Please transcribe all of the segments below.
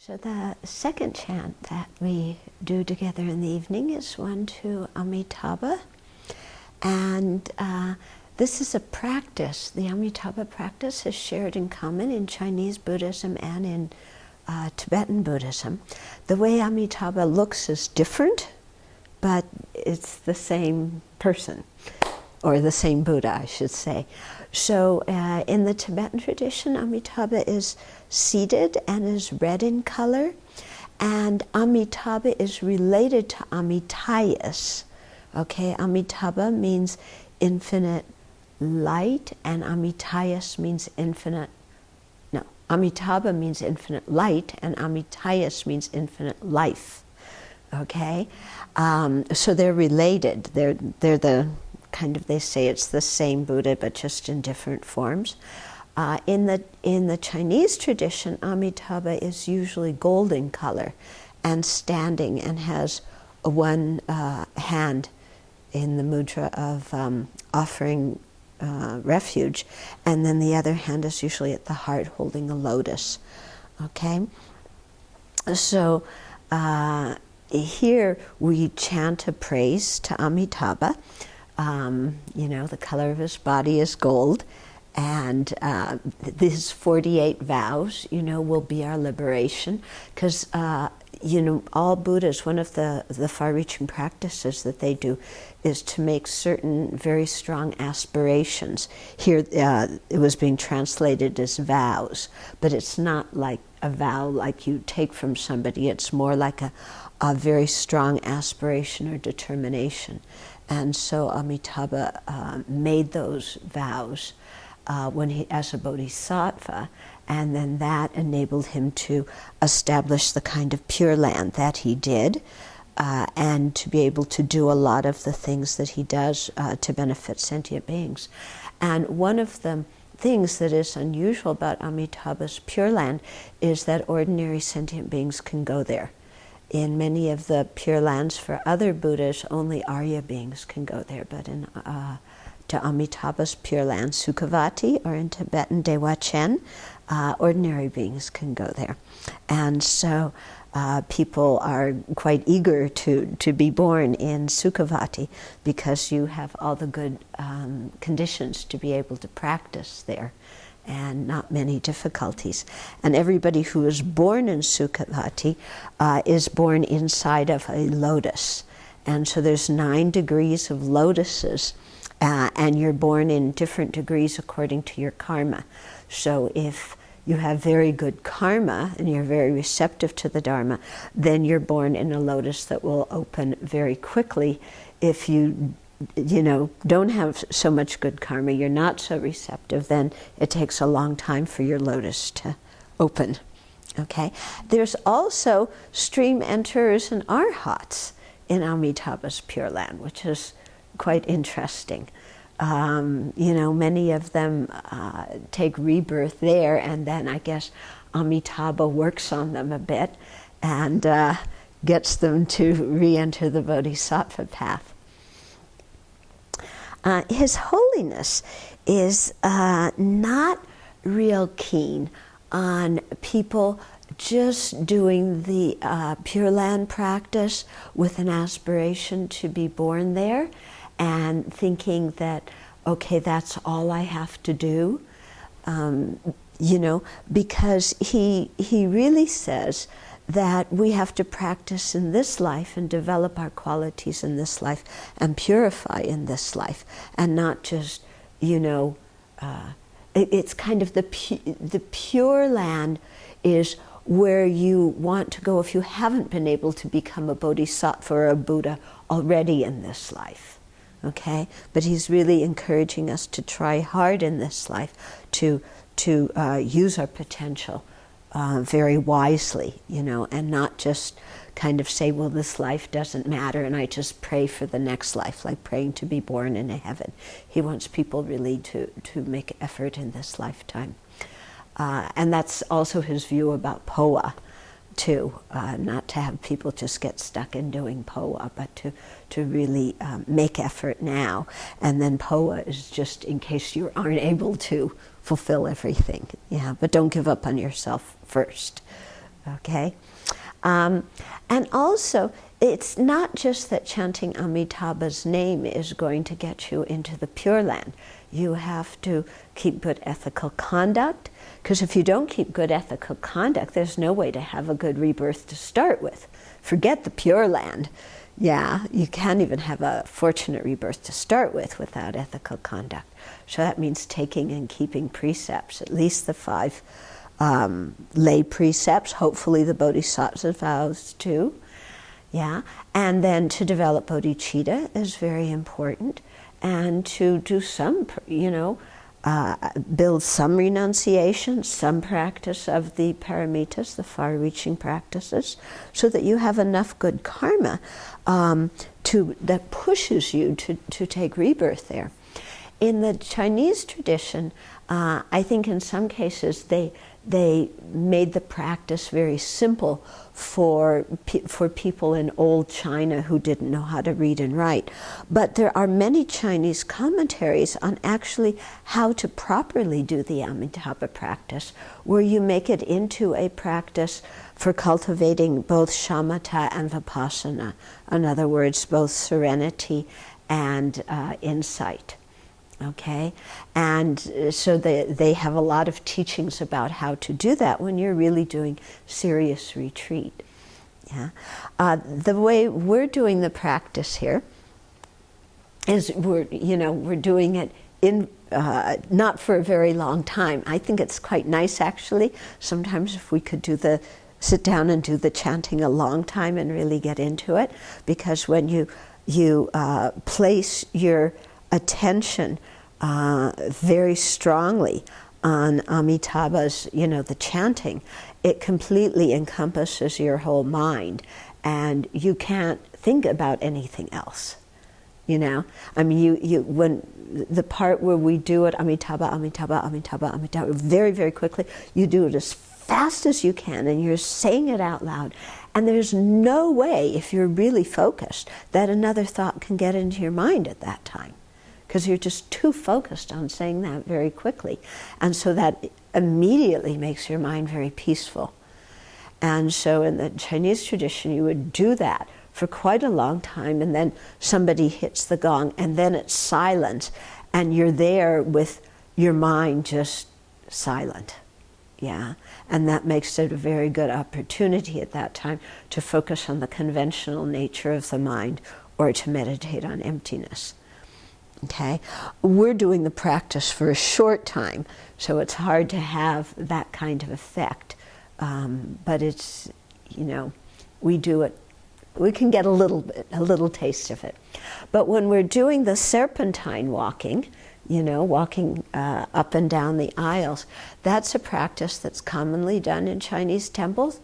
So the second chant that we do together in the evening is one to Amitabha. And this is a practice. The Amitabha practice is shared in common in Chinese Buddhism and in Tibetan Buddhism. The way Amitabha looks is different, but it's the same person, or the same Buddha, I should say. So in the Tibetan tradition, Amitabha is seated and is red in color, and Amitabha is related to Amitayas. Okay, Amitabha means infinite light, and Amitayas means Amitabha means infinite light, and Amitayas means infinite life. Okay, so they're related. They're the kind of, they say it's the same Buddha, but just in different forms. In the Chinese tradition, Amitabha is usually golden color and standing and has one hand in the mudra of offering refuge, and then the other hand is usually at the heart holding a lotus. Okay, so here we chant a praise to Amitabha. The color of his body is gold, and these 48 vows, will be our liberation, because all Buddhas, one of the far-reaching practices that they do is to make certain very strong aspirations. Here it was being translated as vows, but it's not like a vow like you take from somebody. It's more like a very strong aspiration or determination. And so Amitabha made those vows when he, as a bodhisattva, and then that enabled him to establish the kind of Pure Land that he did, and to be able to do a lot of the things that he does to benefit sentient beings. And one of the things that is unusual about Amitabha's Pure Land is that ordinary sentient beings can go there. In many of the Pure Lands for other Buddhas, only Arya beings can go there, but in to Amitabha's Pure Land, Sukhavati, or in Tibetan Dewa Chen, ordinary beings can go there. And so people are quite eager to be born in Sukhavati, because you have all the good conditions to be able to practice there, and not many difficulties. And everybody who is born in Sukhavati is born inside of a lotus. And so there's 9 degrees of lotuses, and you're born in different degrees according to your karma. So if you have very good karma and you're very receptive to the Dharma, then you're born in a lotus that will open very quickly. If you don't have so much good karma, you're not so receptive, then it takes a long time for your lotus to open. Okay? There's also stream enterers and arhats in Amitabha's Pure Land, which is quite interesting. Many of them take rebirth there, and then I guess Amitabha works on them a bit and gets them to re-enter the bodhisattva path. His Holiness is not real keen on people just doing the Pure Land practice with an aspiration to be born there and thinking that, okay, that's all I have to do, because he really says that we have to practice in this life and develop our qualities in this life and purify in this life, and not just, it's kind of the Pure Land is where you want to go if you haven't been able to become a bodhisattva or a Buddha already in this life. Okay? But he's really encouraging us to try hard in this life to use our potential very wisely, and not just kind of say, well, this life doesn't matter and I just pray for the next life, like praying to be born in a heaven. He wants people really to make effort in this lifetime. And that's also his view about Poa, too. Not to have people just get stuck in doing Poa, but to really make effort now. And then Poa is just in case you aren't able to fulfill everything. Yeah, but don't give up on yourself first. okay? And also, it's not just that chanting Amitabha's name is going to get you into the Pure Land. You have to keep good ethical conduct, because if you don't keep good ethical conduct, there's no way to have a good rebirth to start with. Forget the Pure Land. Yeah, you can't even have a fortunate rebirth to start with without ethical conduct. So that means taking and keeping precepts, at least the 5 lay precepts, hopefully the bodhisattva vows too. Yeah, and then to develop bodhicitta is very important, and to do some, build some renunciation, some practice of the paramitas, the far-reaching practices, so that you have enough good karma that pushes you to take rebirth there. In the Chinese tradition, I think in some cases they made the practice very simple for people in old China who didn't know how to read and write. But there are many Chinese commentaries on actually how to properly do the Amitabha practice, where you make it into a practice for cultivating both shamatha and vipassana. In other words, both serenity and insight. Okay, and so they have a lot of teachings about how to do that when you're really doing serious retreat. Yeah, the way we're doing the practice here is we're doing it in not for a very long time. I think it's quite nice actually. Sometimes if we could sit down and do the chanting a long time and really get into it, because when you place your attention very strongly on Amitabha's, the chanting, it completely encompasses your whole mind, and you can't think about anything else. I mean, when the part where we do it, Amitabha, Amitabha, Amitabha, Amitabha, very, very quickly, you do it as fast as you can, and you're saying it out loud. And there's no way, if you're really focused, that another thought can get into your mind at that time, because you're just too focused on saying that very quickly. And so that immediately makes your mind very peaceful. And so in the Chinese tradition, you would do that for quite a long time, and then somebody hits the gong, and then it's silent, and you're there with your mind just silent. Yeah, and that makes it a very good opportunity at that time to focus on the conventional nature of the mind or to meditate on emptiness. Okay, we're doing the practice for a short time, so it's hard to have that kind of effect. But it's, we do it, we can get a little taste of it. But when we're doing the serpentine walking, walking up and down the aisles, that's a practice that's commonly done in Chinese temples.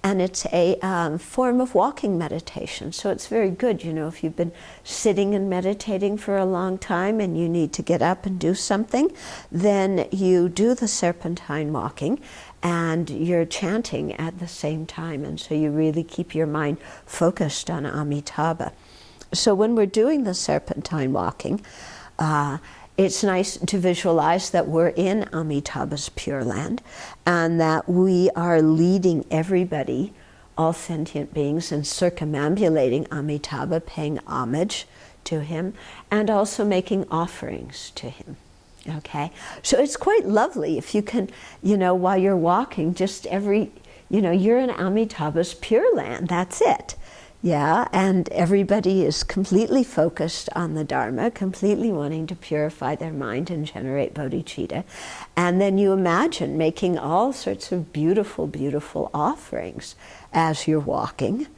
And it's a form of walking meditation. So it's very good, if you've been sitting and meditating for a long time and you need to get up and do something, then you do the serpentine walking and you're chanting at the same time. And so you really keep your mind focused on Amitabha. So when we're doing the serpentine walking, it's nice to visualize that we're in Amitabha's Pure Land and that we are leading everybody, all sentient beings, and circumambulating Amitabha, paying homage to him, and also making offerings to him. Okay? So it's quite lovely if you can, while you're walking, just you're in Amitabha's Pure Land, that's it. Yeah, and everybody is completely focused on the Dharma, completely wanting to purify their mind and generate bodhicitta. And then you imagine making all sorts of beautiful, beautiful offerings as you're walking.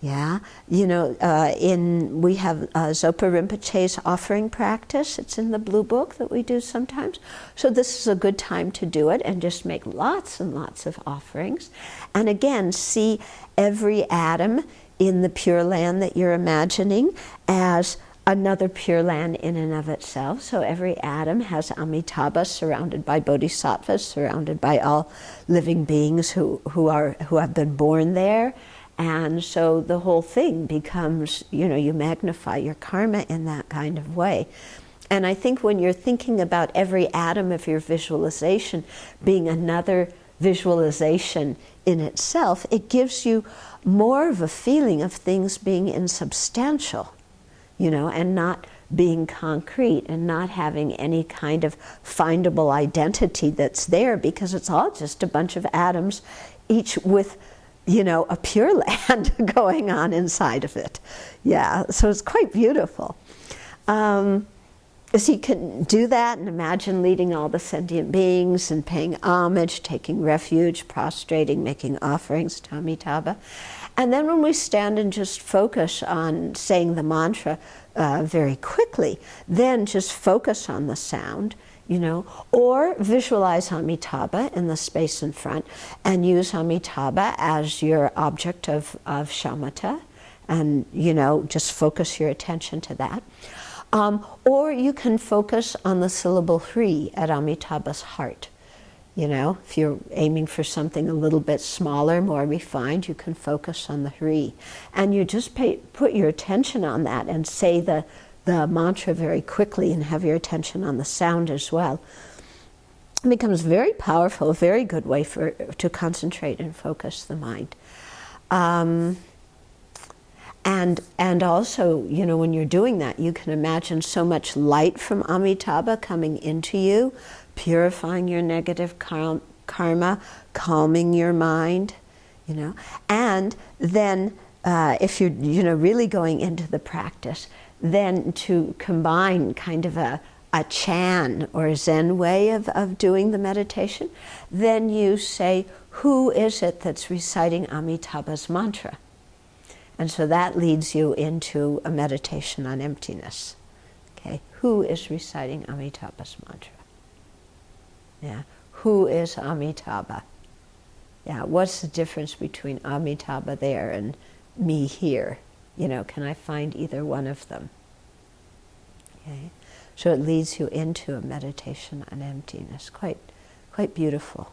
Yeah, we have Zopa Rinpoche's offering practice. It's in the Blue Book that we do sometimes. So this is a good time to do it and just make lots and lots of offerings. And again, see every atom in the Pure Land that you're imagining as another Pure Land in and of itself. So every atom has Amitabha surrounded by bodhisattvas, surrounded by all living beings who have been born there. And so the whole thing becomes, you magnify your karma in that kind of way. And I think when you're thinking about every atom of your visualization being another visualization in itself, it gives you more of a feeling of things being insubstantial, you know, and not being concrete and not having any kind of findable identity that's there, because it's all just a bunch of atoms, each with, you know, a pure land going on inside of it. Yeah, so it's quite beautiful. So you can do that and imagine leading all the sentient beings and paying homage, taking refuge, prostrating, making offerings to Amitabha. And then when we stand and just focus on saying the mantra very quickly, then just focus on the sound, you know, or visualize Amitabha in the space in front and use Amitabha as your object of shamatha, and, you know, just focus your attention to that. Or you can focus on the syllable Hri at Amitabha's heart. You know, if you're aiming for something a little bit smaller, more refined, you can focus on the Hri. And you just put your attention on that and say the mantra very quickly and have your attention on the sound as well. It becomes very powerful, a very good way to concentrate and focus the mind. And also, you know, when you're doing that, you can imagine so much light from Amitabha coming into you, purifying your negative karma, calming your mind, you know. And then if you're, you know, really going into the practice, then to combine kind of a Chan or Zen way of doing the meditation, then you say, who is it that's reciting Amitabha's mantra? And so that leads you into a meditation on emptiness. Okay, who is reciting Amitabha's mantra? Yeah, who is Amitabha? Yeah, what's the difference between Amitabha there and me here? You know, can I find either one of them? Okay, so it leads you into a meditation on emptiness. Quite beautiful.